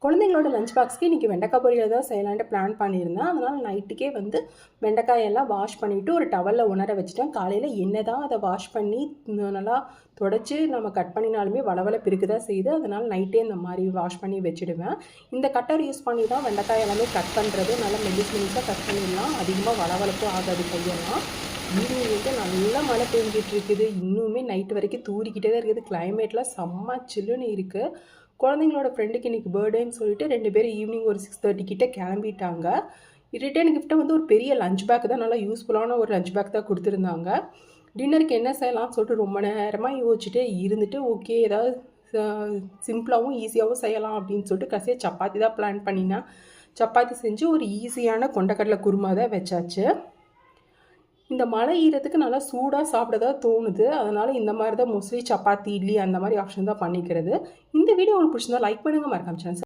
குழந்தைங்களோட லஞ்ச் பாக்ஸ்க்கு இன்றைக்கி வெண்டைக்காய் பொரியல் தான் செய்யலான்ட்டு பிளான் பண்ணியிருந்தேன். அதனால் நைட்டுக்கே வந்து வெண்டைக்காயெல்லாம் வாஷ் பண்ணிவிட்டு ஒரு டவலில் உணர வச்சுட்டேன். காலையில் என்ன தான் அதை வாஷ் பண்ணி நல்லா தொடச்சி நம்ம கட் பண்ணினாலுமே வளவளப்பு இருக்க தான் செய்யுது. அதனால் நைட்டே இந்த மாதிரி வாஷ் பண்ணி வச்சுடுவேன். இந்த கட்டர் யூஸ் பண்ணி தான் வெண்டைக்காய் எல்லாமே கட் பண்ணுறது. நல்லா மெலிசாக கட் பண்ணிடலாம். அதிகமாக வளவளப்பும் ஆகாது கையெல்லாம். ஈவினிங் வந்து நல்லா மழை பெஞ்சிட்டு இருக்குது. இன்னுமே நைட்டு வரைக்கும் தூரிக்கிட்டே தான் இருக்குது. கிளைமேட்லாம் செம்ம சில்லுன்னு இருக்குது. குழந்தைங்களோட ஃப்ரெண்டுக்கு இன்றைக்கி பர்த்டேன்னு சொல்லிட்டு 2 பேரும் ஈவினிங் ஒரு 6:30 கிட்ட கிளம்பிட்டாங்க. ரிட்டர்ன் கிஃப்ட்டை வந்து ஒரு பெரிய லஞ்ச் பேக் தான், நல்லா யூஸ்ஃபுல்லான ஒரு லஞ்ச் பேக் தான் கொடுத்துருந்தாங்க. டின்னருக்கு என்ன செய்யலாம்னு சொல்லிட்டு ரொம்ப நேரமாக யோசிச்சுட்டே இருந்துட்டு, ஓகே ஏதாவது சிம்பிளாகவும் ஈஸியாகவும் செய்யலாம் அப்படின்னு சொல்லிட்டு கடைசியாக சப்பாத்தி தான் பிளான் பண்ணினேன். சப்பாத்தி செஞ்சு ஒரு ஈஸியான கொண்டக்கடலை குருமா தான் வச்சாச்சு. இந்த மழை ஈரத்துக்கு நல்லா சூடாக சாப்பிட தான் தோணுது. அதனால் இந்த மாதிரி தான் மோஸ்ட்லி சப்பாத்தி, இட்லி அந்த மாதிரி ஆப்ஷன் தான் பண்ணிக்கிறது. இந்த வீடியோ உங்களுக்கு பிடிச்சிருந்தா லைக் பண்ணுங்கள், மறக்காம சேனல்